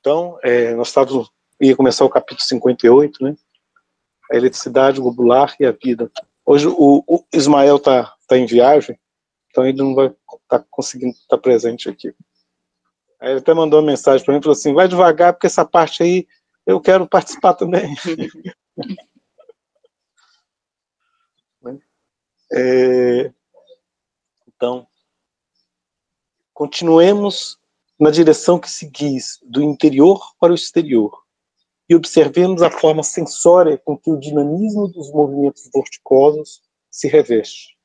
Então, ia começar o capítulo 58, né? A eletricidade globular e a vida. Hoje o Ismael está em viagem, então ele não vai estar conseguindo estar presente aqui. Aí ele até mandou uma mensagem para mim, falou assim, vai devagar, porque essa parte aí eu quero participar também. Então, continuemos na direção que seguis, do interior para o exterior, e observemos a forma sensória com que o dinamismo dos movimentos vorticosos se reveste.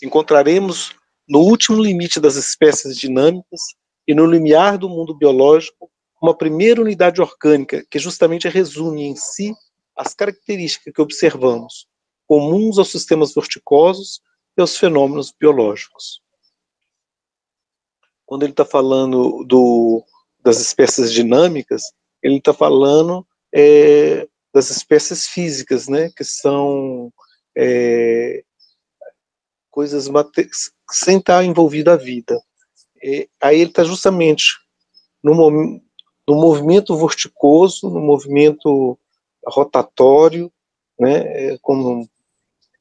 Encontraremos no último limite das espécies dinâmicas e no limiar do mundo biológico uma primeira unidade orgânica que justamente resume em si as características que observamos, comuns aos sistemas vorticosos e aos fenômenos biológicos. Quando ele está falando das espécies dinâmicas, ele está falando das espécies físicas, né, que são coisas sem estar envolvida a vida. Aí ele está justamente no movimento vorticoso, no movimento rotatório, né, como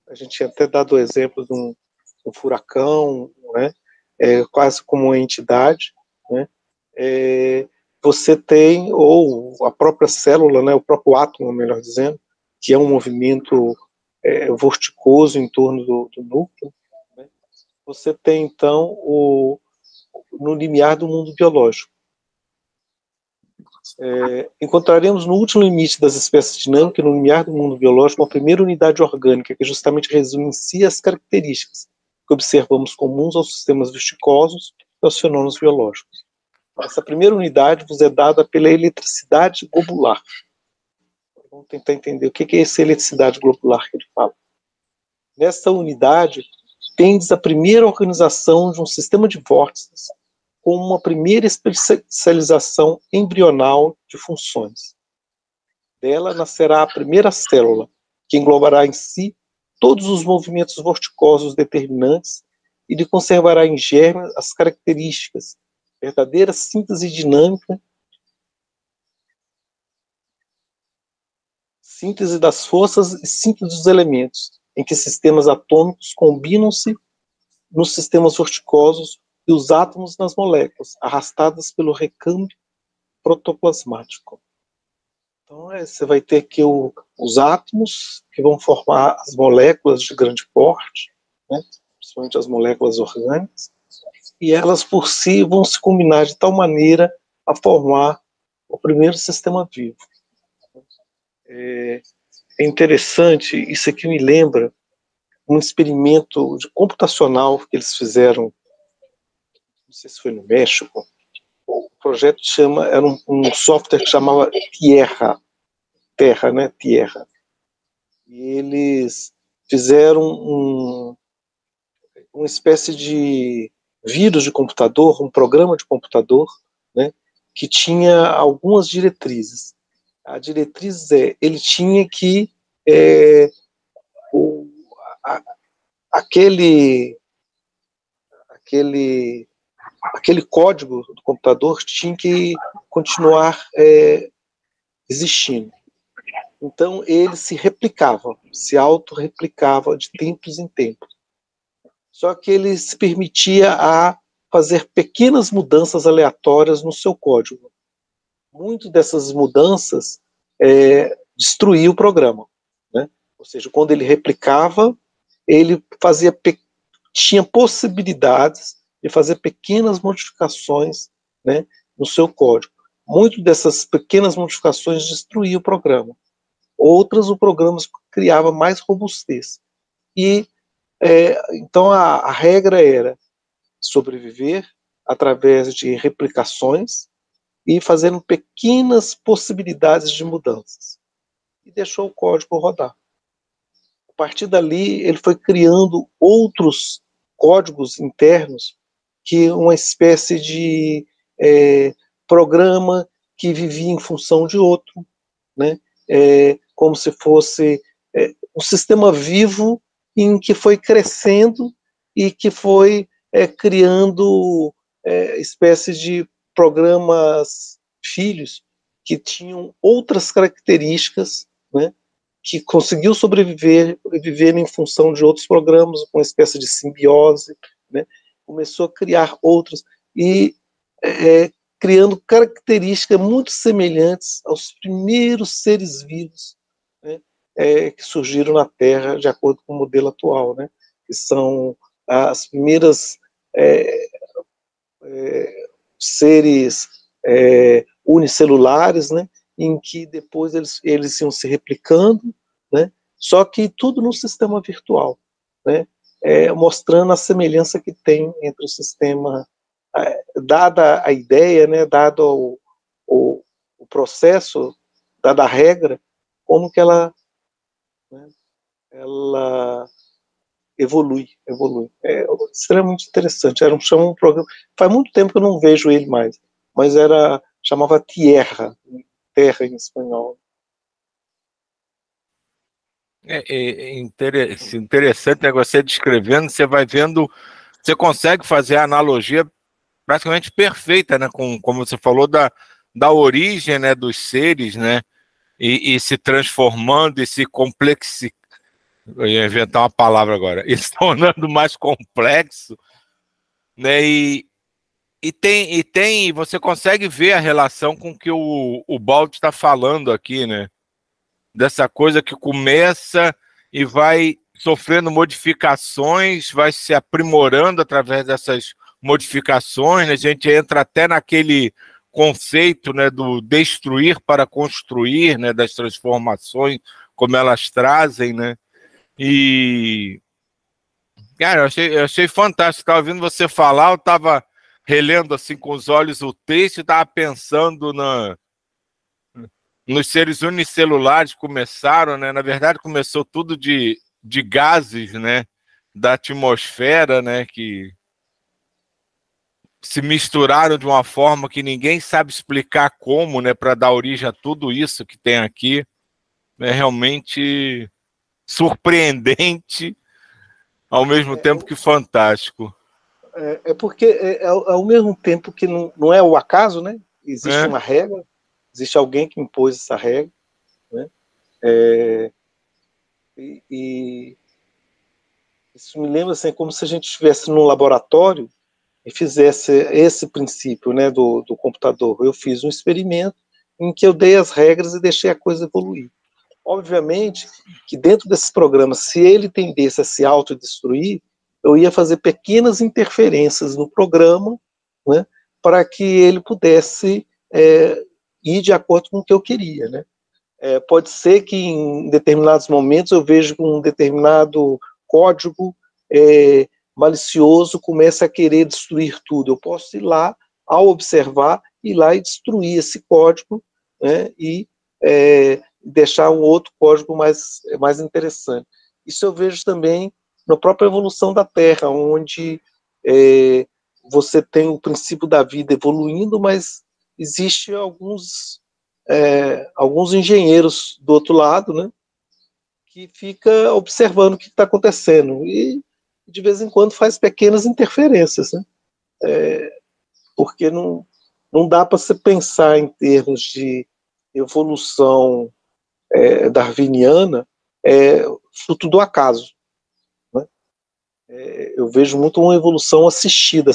a gente tinha até dado o exemplo de um furacão, né, quase como uma entidade, né, você tem, ou a própria célula, né, o próprio átomo, melhor dizendo, que é um movimento vorticoso em torno do núcleo, né, você tem, então, no limiar do mundo biológico. Encontraremos no último limite das espécies dinâmicas, no limiar do mundo biológico, uma primeira unidade orgânica, que justamente resume em si as características que observamos comuns aos sistemas vorticosos e aos fenômenos biológicos. Essa primeira unidade vos é dada pela eletricidade globular. Vamos tentar entender o que é essa eletricidade globular que ele fala. Nessa unidade, tendes a primeira organização de um sistema de vórtices, com uma primeira especialização embrional de funções. Dela nascerá a primeira célula, que englobará em si todos os movimentos vorticosos determinantes e lhe conservará em germe as características, verdadeira síntese dinâmica, síntese das forças e síntese dos elementos, em que sistemas atômicos combinam-se nos sistemas vorticosos e os átomos nas moléculas, arrastadas pelo recâmbio protoplasmático. Então, você vai ter aqui os átomos, que vão formar as moléculas de grande porte, né, principalmente as moléculas orgânicas, e elas por si vão se combinar de tal maneira a formar o primeiro sistema vivo. É interessante, isso aqui me lembra um experimento computacional que eles fizeram, não sei se foi no México. O projeto era um software que chamava Terra, né? Terra. E eles fizeram uma espécie de vírus de computador, um programa de computador, né? Que tinha algumas diretrizes. A diretriz ele tinha que aquele código do computador tinha que continuar existindo. Então ele se replicava, se autorreplicava de tempos em tempos. Só que ele se permitia a fazer pequenas mudanças aleatórias no seu código. Muitas dessas mudanças destruía o programa, né? Ou seja, quando ele replicava, ele tinha possibilidades de fazer pequenas modificações, né, no seu código. Muitas dessas pequenas modificações destruíam o programa. Outras, o programa criava mais robustez. E então a regra era sobreviver através de replicações e fazendo pequenas possibilidades de mudanças. E deixou o código rodar. A partir dali, ele foi criando outros códigos internos, que uma espécie de programa que vivia em função de outro, né? Como se fosse um sistema vivo em que foi crescendo e que foi criando espécies de programas filhos que tinham outras características, né, que conseguiu sobreviver, viver em função de outros programas, com uma espécie de simbiose, né, começou a criar outros, e criando características muito semelhantes aos primeiros seres vivos, né, que surgiram na Terra, de acordo com o modelo atual, né, que são as primeiras seres unicelulares, né, em que depois eles iam se replicando, né, só que tudo no sistema virtual, né, mostrando a semelhança que tem entre o sistema, dada a ideia, né, dado o processo, dada a regra, como que ela, né, ela evolui. É extremamente interessante. Chama um programa. Faz muito tempo que eu não vejo ele mais, mas chamava Tierra, terra em espanhol. Interessante, né? Você descrevendo, você vai vendo, você consegue fazer a analogia praticamente perfeita, né? Como você falou, da origem, né, dos seres, né? E se transformando e se complexicando. Eu ia inventar uma palavra agora. E se tornando mais complexo, né? E você consegue ver a relação com que o Baldi está falando aqui, né? Dessa coisa que começa e vai sofrendo modificações, vai se aprimorando através dessas modificações, né? A gente entra até naquele conceito, né, do destruir para construir, né, das transformações, como elas trazem, né? E, cara, eu achei fantástico. Estava ouvindo você falar, eu estava relendo assim com os olhos o texto e estava pensando nos seres unicelulares que começaram, né? Na verdade, começou tudo de gases, né? Da atmosfera, né? Que se misturaram de uma forma que ninguém sabe explicar como, né? Para dar origem a tudo isso que tem aqui. É realmente surpreendente, ao mesmo tempo que fantástico. Porque ao mesmo tempo que não é o acaso, né? Existe uma regra, existe alguém que impôs essa regra, né? E isso me lembra assim, como se a gente estivesse num laboratório e fizesse esse princípio, né, do computador. Eu fiz um experimento em que eu dei as regras e deixei a coisa evoluir. Obviamente que dentro desses programas, se ele tendesse a se autodestruir, eu ia fazer pequenas interferências no programa, né, para que ele pudesse ir de acordo com o que eu queria, né. Pode ser que em determinados momentos eu vejo que um determinado código malicioso comece a querer destruir tudo. Eu posso ir lá, ao observar, ir lá e destruir esse código, né, e deixar um outro código mais interessante. Isso eu vejo também na própria evolução da Terra, onde você tem o princípio da vida evoluindo, mas existe alguns engenheiros do outro lado, né, que fica observando o que está acontecendo e de vez em quando faz pequenas interferências, né, porque não dá para se pensar em termos de evolução darwiniana fruto do acaso, né. Eu vejo muito uma evolução assistida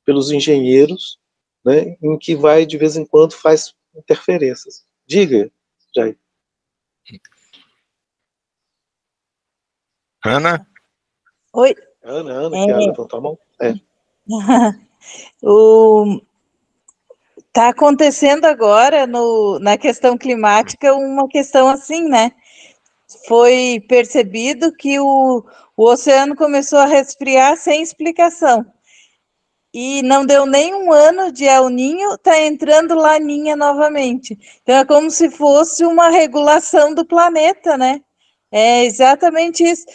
pelos engenheiros, né, em que vai de vez em quando faz interferências. Diga, Jair. Ana? Oi. Ana, quer levantar a mão? Está acontecendo agora na questão climática uma questão assim, né? Foi percebido que o oceano começou a resfriar sem explicação. E não deu nem um ano de El Niño, está entrando Laninha novamente. Então é como se fosse uma regulação do planeta, né? É exatamente isso.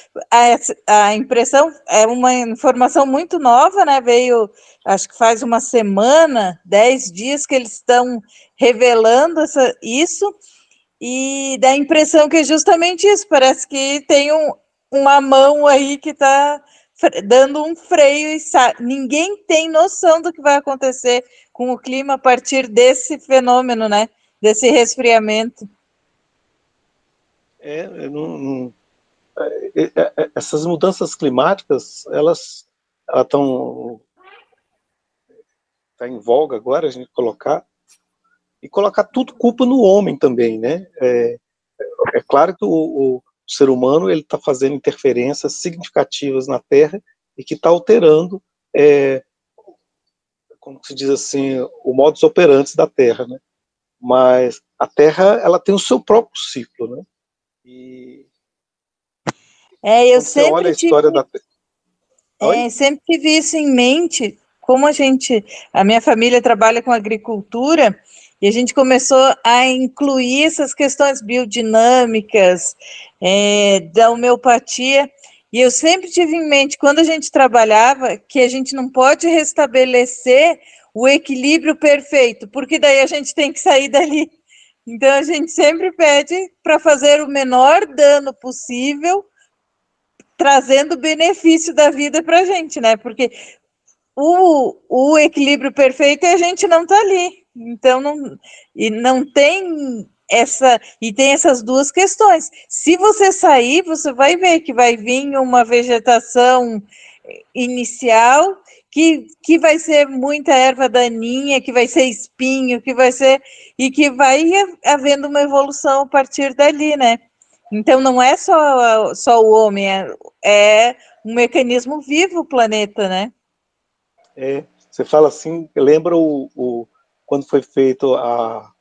A impressão é uma informação muito nova, né? Veio, acho que faz uma semana, 10 dias que eles estão revelando isso, e dá a impressão que é justamente isso. Parece que tem uma mão aí que está dando um freio e ninguém tem noção do que vai acontecer com o clima a partir desse fenômeno, né? Desse resfriamento. Essas mudanças climáticas, elas estão em voga agora, a gente colocar tudo culpa no homem também, né? É claro que o ser humano ele está fazendo interferências significativas na Terra e que está alterando, como se diz assim, o modus operandi da Terra, né? Mas a Terra ela tem o seu próprio ciclo, né? E eu você olha a história da Terra. Sempre tive isso em mente, como a minha família trabalha com agricultura, e a gente começou a incluir essas questões biodinâmicas, da homeopatia, e eu sempre tive em mente, quando a gente trabalhava, que a gente não pode restabelecer o equilíbrio perfeito, porque daí a gente tem que sair dali. Então a gente sempre pede para fazer o menor dano possível, trazendo benefício da vida para a gente, né? Porque o equilíbrio perfeito é a gente não tá ali. Então, não tem e tem essas duas questões. Se você sair, você vai ver que vai vir uma vegetação inicial que vai ser muita erva daninha, que vai ser espinho, e que vai havendo uma evolução a partir dali, né? Então não é só o homem, é um mecanismo vivo o planeta, né? Você fala assim, lembra quando foi feito a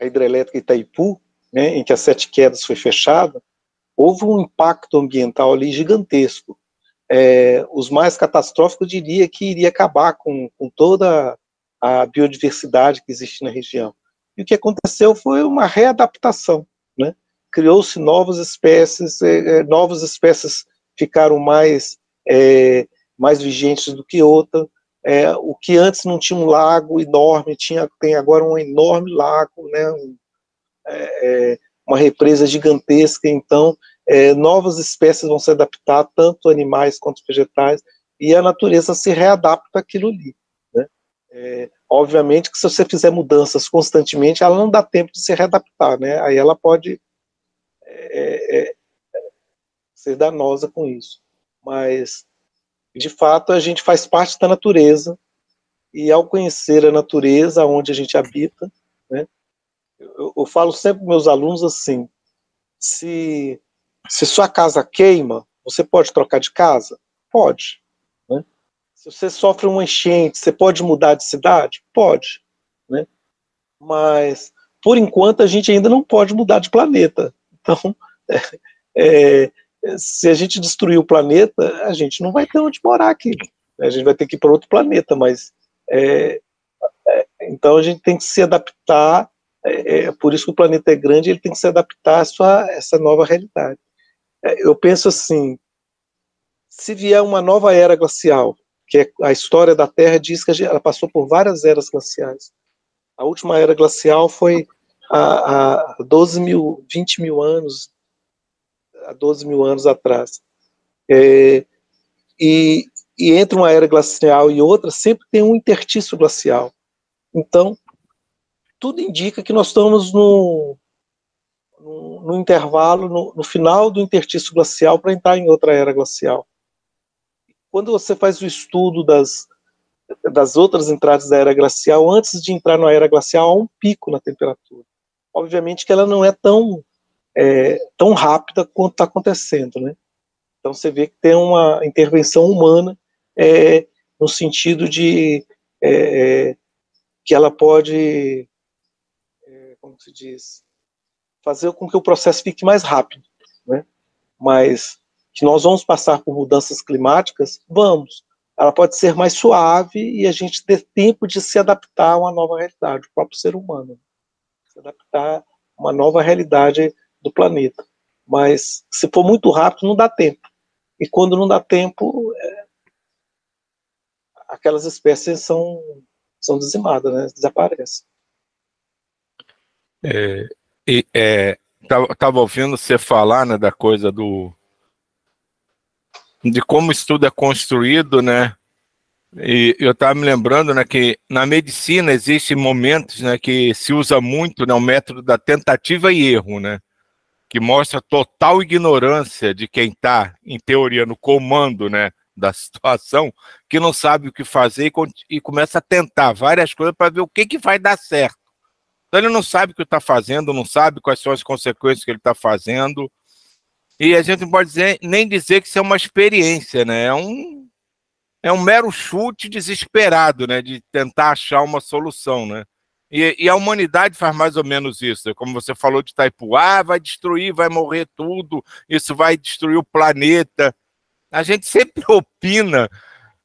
hidrelétrica Itaipu, né, em que as 7 quedas foi fechada, houve um impacto ambiental ali gigantesco. Os mais catastróficos, eu diria que iria acabar com toda a biodiversidade que existe na região. E o que aconteceu foi uma readaptação, né? Criou-se novas espécies ficaram mais vigentes do que outras. O que antes não tinha um lago enorme, tem agora um enorme lago, né? Uma represa gigantesca. Então, novas espécies vão se adaptar, tanto animais quanto vegetais, e a natureza se readapta àquilo ali, né? Obviamente que se você fizer mudanças constantemente, ela não dá tempo de se readaptar, né? Aí ela pode ser danosa com isso. Mas, de fato, a gente faz parte da natureza, e ao conhecer a natureza onde a gente habita, né? Eu falo sempre para meus alunos assim, se sua casa queima, você pode trocar de casa? Pode. Né? Se você sofre uma enchente, você pode mudar de cidade? Pode. Né? Mas, por enquanto, a gente ainda não pode mudar de planeta. Então, se a gente destruir o planeta, a gente não vai ter onde morar aqui. A gente vai ter que ir para outro planeta, mas então a gente tem que se adaptar. Por isso que o planeta é grande, ele tem que se adaptar a essa nova realidade. Eu penso assim, se vier uma nova era glacial, que a história da Terra diz que ela passou por várias eras glaciais. A última era glacial foi há 20 mil anos, há 12 mil anos atrás. E entre uma era glacial e outra, sempre tem um interstício glacial. Então, tudo indica que nós estamos no intervalo, no final do interstício glacial para entrar em outra era glacial. Quando você faz o estudo das outras entradas da era glacial, antes de entrar na era glacial, há um pico na temperatura. Obviamente que ela não é tão rápida quanto está acontecendo, né? Então você vê que tem uma intervenção humana no sentido de que ela pode, como se diz, fazer com que o processo fique mais rápido, né? Mas que nós vamos passar por mudanças climáticas, vamos. Ela pode ser mais suave e a gente ter tempo de se adaptar a uma nova realidade, o próprio ser humano, se adaptar a uma nova realidade do planeta. Mas se for muito rápido, não dá tempo. E quando não dá tempo, aquelas espécies são dizimadas, né? Desaparecem. Tava ouvindo você falar, né, da coisa de como isso tudo é construído, né? E eu estava me lembrando, né, que na medicina existem momentos, né, que se usa muito, né, o método da tentativa e erro, né, que mostra total ignorância de quem está, em teoria, no comando, né, da situação, que não sabe o que fazer e começa a tentar várias coisas para ver o que vai dar certo. Então ele não sabe o que está fazendo, não sabe quais são as consequências que ele está fazendo, e a gente não pode nem dizer que isso é uma experiência, né, é um mero chute desesperado, né, de tentar achar uma solução, né? E a humanidade faz mais ou menos isso, como você falou de Itaipu, vai destruir, vai morrer tudo, isso vai destruir o planeta. A gente sempre opina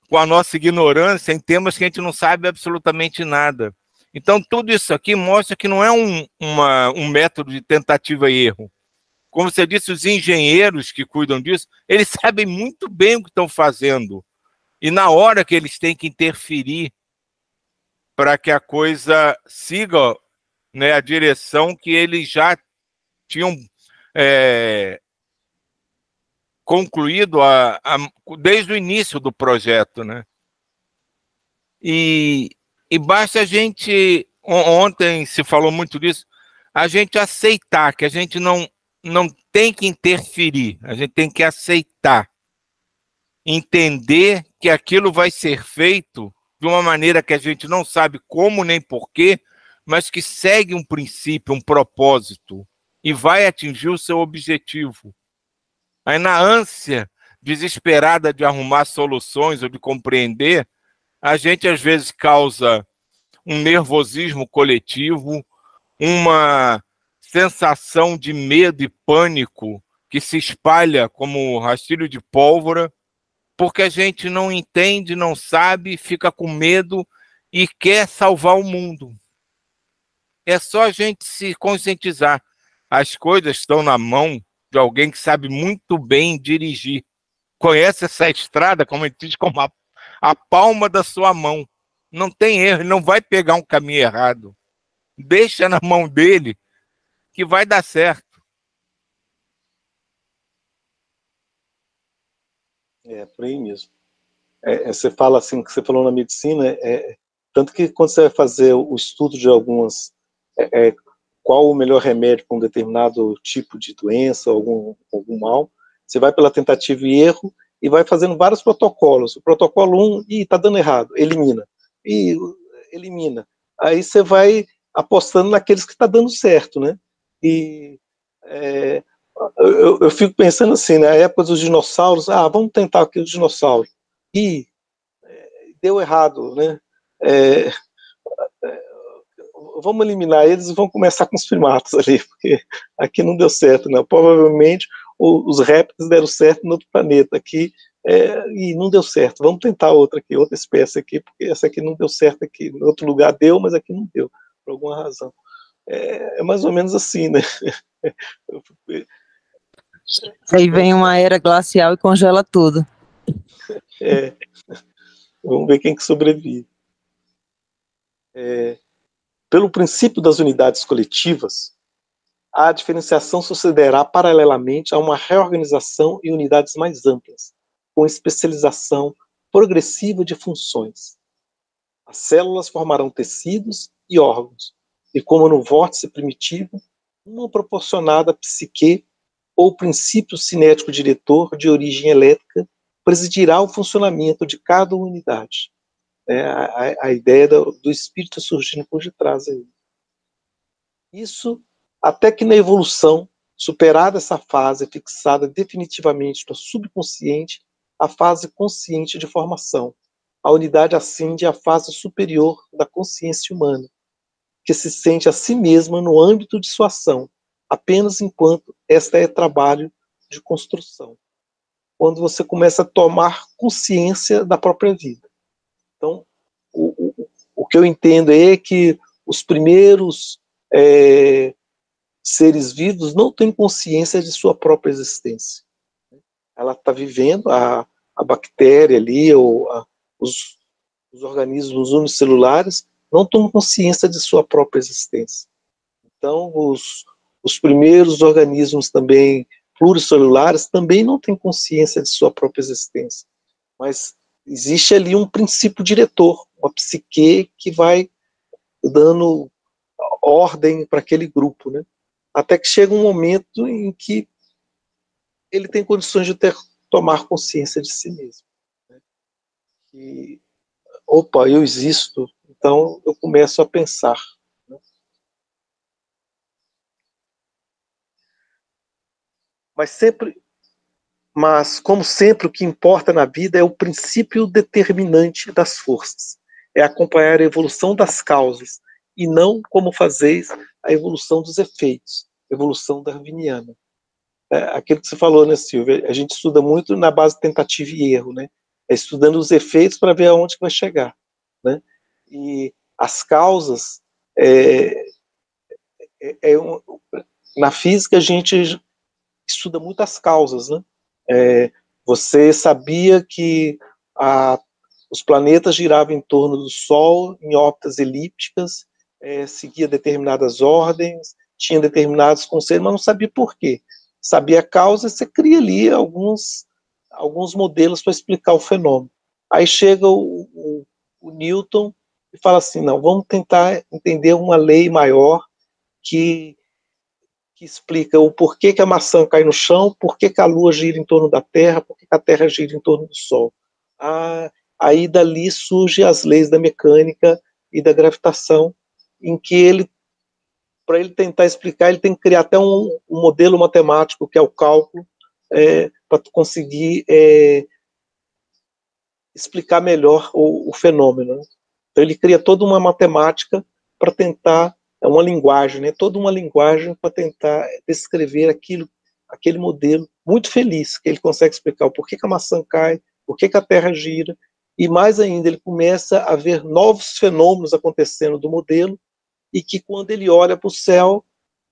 com a nossa ignorância em temas que a gente não sabe absolutamente nada. Então, tudo isso aqui mostra que não é um método de tentativa e erro. Como você disse, os engenheiros que cuidam disso, eles sabem muito bem o que estão fazendo. E na hora que eles têm que interferir para que a coisa siga, né, a direção que eles já tinham concluído desde o início do projeto, né? E basta a gente, ontem se falou muito disso, a gente aceitar que a gente não tem que interferir, a gente tem que aceitar, entender que aquilo vai ser feito de uma maneira que a gente não sabe como nem porquê, mas que segue um princípio, um propósito, e vai atingir o seu objetivo. Aí, na ânsia desesperada de arrumar soluções ou de compreender, a gente às vezes causa um nervosismo coletivo, uma sensação de medo e pânico que se espalha como rastilho de pólvora, porque a gente não entende, não sabe, fica com medo e quer salvar o mundo. É só a gente se conscientizar. As coisas estão na mão de alguém que sabe muito bem dirigir. Conhece essa estrada, como ele diz, como a palma da sua mão. Não tem erro, ele não vai pegar um caminho errado. Deixa na mão dele que vai dar certo. É, por aí mesmo. Você fala assim, que você falou na medicina, tanto que quando você vai fazer o estudo de qual o melhor remédio para um determinado tipo de doença, algum mal, você vai pela tentativa e erro e vai fazendo vários protocolos. O protocolo 1, está dando errado, elimina. E elimina. Aí você vai apostando naqueles que está dando certo, né? E eu fico pensando assim, na época dos dinossauros, vamos tentar aqui os dinossauros. E deu errado, né? Vamos eliminar eles e vamos começar com os primatas ali, porque aqui não deu certo, né? Provavelmente os répteis deram certo no outro planeta aqui, e não deu certo. Vamos tentar outra espécie aqui, porque essa aqui não deu certo aqui. Em outro lugar deu, mas aqui não deu, por alguma razão. É mais ou menos assim, né? Aí vem uma era glacial e congela tudo. Vamos ver quem que sobrevive. Pelo princípio das unidades coletivas, a diferenciação sucederá paralelamente a uma reorganização em unidades mais amplas, com especialização progressiva de funções. As células formarão tecidos e órgãos, e como no vórtice primitivo, uma proporcionada psique ou princípio cinético diretor de origem elétrica presidirá o funcionamento de cada unidade. A ideia do espírito surgindo por detrás aí. Isso até que na evolução, superada essa fase fixada definitivamente no subconsciente, a fase consciente de formação. A unidade ascende à fase superior da consciência humana, que se sente a si mesma no âmbito de sua ação, apenas enquanto esta é trabalho de construção. Quando você começa a tomar consciência da própria vida. Então, o que eu entendo é que os primeiros seres vivos não têm consciência de sua própria existência. Ela está vivendo, a bactéria ali, ou os organismos unicelulares, não tomam consciência de sua própria existência. Então, os primeiros organismos também pluricelulares também não têm consciência de sua própria existência. Mas existe ali um princípio diretor, uma psique que vai dando ordem para aquele grupo, né? Até que chega um momento em que ele tem condições de tomar consciência de si mesmo, né? E, opa, eu existo, então eu começo a pensar, né? Mas, como sempre, o que importa na vida é o princípio determinante das forças. É acompanhar a evolução das causas, e não, como fazeis, a evolução dos efeitos, evolução darwiniana. Aquilo que você falou, né, Silvia? A gente estuda muito na base de tentativa e erro, né? Estudando os efeitos para ver aonde que vai chegar, né? E as causas, na física a gente estuda muito as causas, né? Você sabia que os planetas giravam em torno do Sol em órbitas elípticas, seguia determinadas ordens, tinha determinados conceitos, mas não sabia por quê. Sabia a causa, você cria ali alguns modelos para explicar o fenômeno. Aí chega o Newton e fala assim, não, vamos tentar entender uma lei maior que explica o porquê que a maçã cai no chão, porquê que a Lua gira em torno da Terra, porquê que a Terra gira em torno do Sol. Aí dali surgem as leis da mecânica e da gravitação, em que para ele tentar explicar, ele tem que criar até um modelo matemático, que é o cálculo, para conseguir explicar melhor o fenômeno, né? Então ele cria toda uma matemática para tentar, uma linguagem, né? Toda uma linguagem para tentar descrever aquele modelo muito feliz, que ele consegue explicar o porquê que a maçã cai, porquê que a Terra gira, e mais ainda, ele começa a ver novos fenômenos acontecendo do modelo, e que quando ele olha para o céu,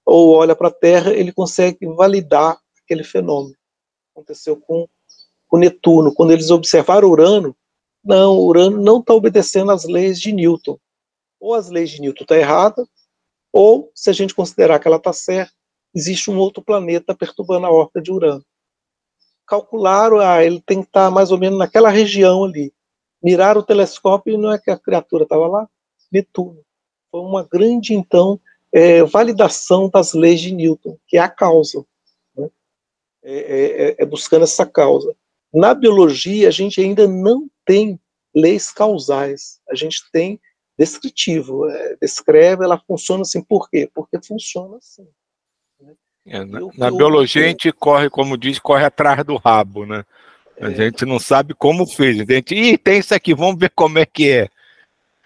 ou olha para a Terra, ele consegue validar aquele fenômeno. Aconteceu com Netuno, quando eles observaram Urano não está obedecendo às leis de Newton. Ou as leis de Newton estão erradas, ou, se a gente considerar que ela está certa, existe um outro planeta perturbando a órbita de Urano. Calcularam, ele tem que estar mais ou menos naquela região ali. Miraram o telescópio e não é que a criatura estava lá? Netuno. Foi uma grande, então, validação das leis de Newton, que é a causa, né? Buscando essa causa. Na biologia, a gente ainda não tem leis causais, a gente tem descritivo, descreve, ela funciona assim, por quê? Porque funciona assim, né? Na biologia a gente corre, como diz, corre atrás do rabo, né? A gente não sabe como fez, a gente, tem isso aqui, vamos ver como é que é.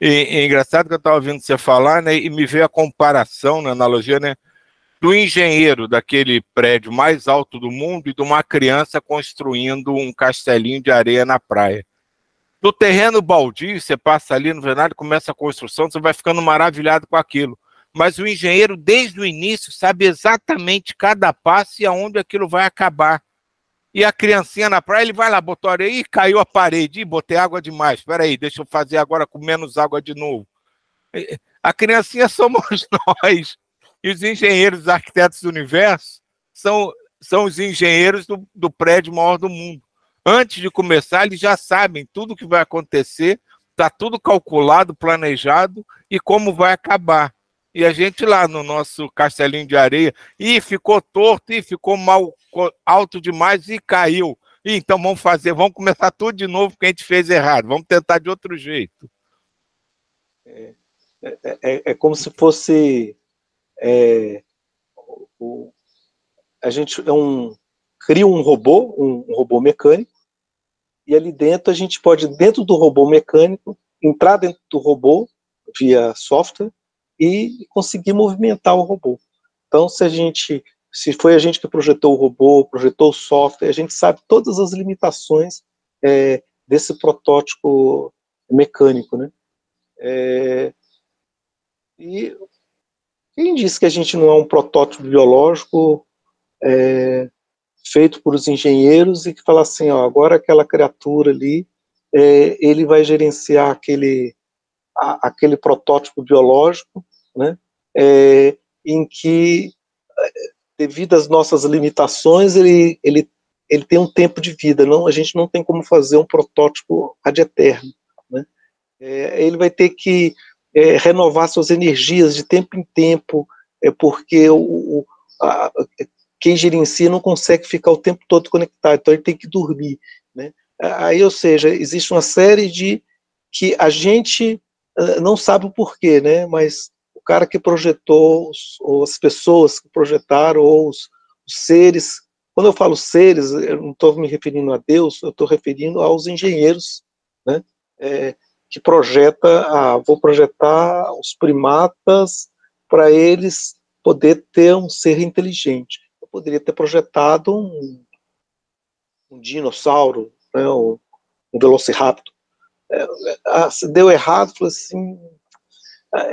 E é engraçado que eu estava ouvindo você falar, né, e me veio a comparação, na analogia, né, do engenheiro daquele prédio mais alto do mundo e de uma criança construindo um castelinho de areia na praia. No terreno baldio, você passa ali no vernário, começa a construção, você vai ficando maravilhado com aquilo. Mas o engenheiro, desde o início, sabe exatamente cada passo e aonde aquilo vai acabar. E a criancinha na praia, ele vai lá, botou areia e caiu a parede. Ih, botei água demais, espera aí, deixa eu fazer agora com menos água de novo. A criancinha somos nós. E os engenheiros, os arquitetos do universo, são os engenheiros do prédio maior do mundo. Antes de começar, eles já sabem tudo o que vai acontecer, está tudo calculado, planejado e como vai acabar. E a gente lá no nosso castelinho de areia, ficou torto, ficou mal, alto demais e caiu. Então vamos começar tudo de novo porque a gente fez errado, vamos tentar de outro jeito. É como se fosse a gente cria um robô mecânico, e ali dentro a gente pode, dentro do robô mecânico, entrar dentro do robô via software e conseguir movimentar o robô. Então, se foi a gente que projetou o robô, projetou o software, a gente sabe todas as limitações desse protótipo mecânico, né? E quem disse que a gente não é um protótipo biológico feito por os engenheiros e que fala assim, agora aquela criatura ali, ele vai gerenciar aquele protótipo biológico, né? Em que, devido às nossas limitações, ele ele tem um tempo de vida, não, a gente não tem como fazer um protótipo ad eterno, né? Ele vai ter que renovar suas energias de tempo em tempo, porque quem gerencia não consegue ficar o tempo todo conectado, então ele tem que dormir, né? Aí, ou seja, existe uma série de que a gente não sabe o porquê, né? Mas o cara que projetou, ou as pessoas que projetaram, ou os seres, quando eu falo seres, eu não estou me referindo a Deus, eu estou referindo aos engenheiros, né? Que vou projetar os primatas para eles poder ter um ser inteligente. Eu poderia ter projetado um dinossauro, né, um velociraptor. Se deu errado, falei assim,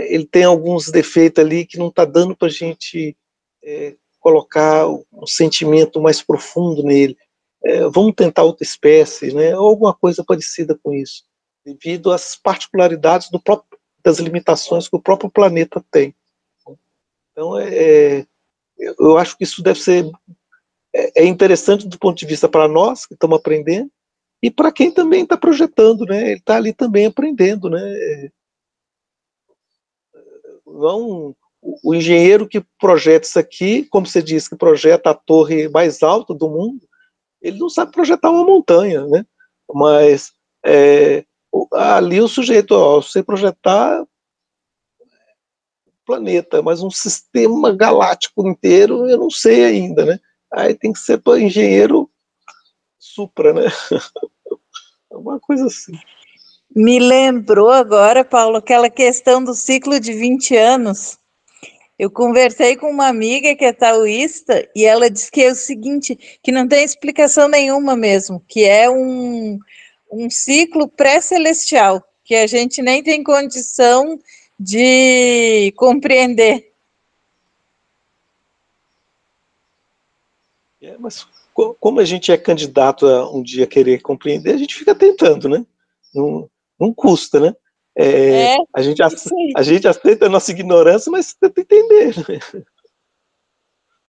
ele tem alguns defeitos ali que não está dando para a gente colocar um sentimento mais profundo nele. Vamos tentar outra espécie, né, ou alguma coisa parecida com isso, devido às particularidades das limitações que o próprio planeta tem. Então, eu acho que isso deve ser interessante do ponto de vista para nós, que estamos aprendendo, e para quem também está projetando, né? Ele está ali também aprendendo, né? Não, o engenheiro que projeta isso aqui, como você disse, que projeta a torre mais alta do mundo, ele não sabe projetar uma montanha, né? Mas ali o sujeito, você projetar planeta, mas um sistema galáctico inteiro, eu não sei ainda, né? Aí tem que ser para engenheiro supra, né? Uma coisa assim. Me lembrou agora, Paulo, aquela questão do ciclo de 20 anos. Eu conversei com uma amiga que é taoísta e ela disse que é o seguinte, que não tem explicação nenhuma mesmo, que é um ciclo pré-celestial, que a gente nem tem condição de compreender. Mas como a gente é candidato a um dia querer compreender, a gente fica tentando, né? Não custa, né? A gente aceita a nossa ignorância, mas tenta entender, né?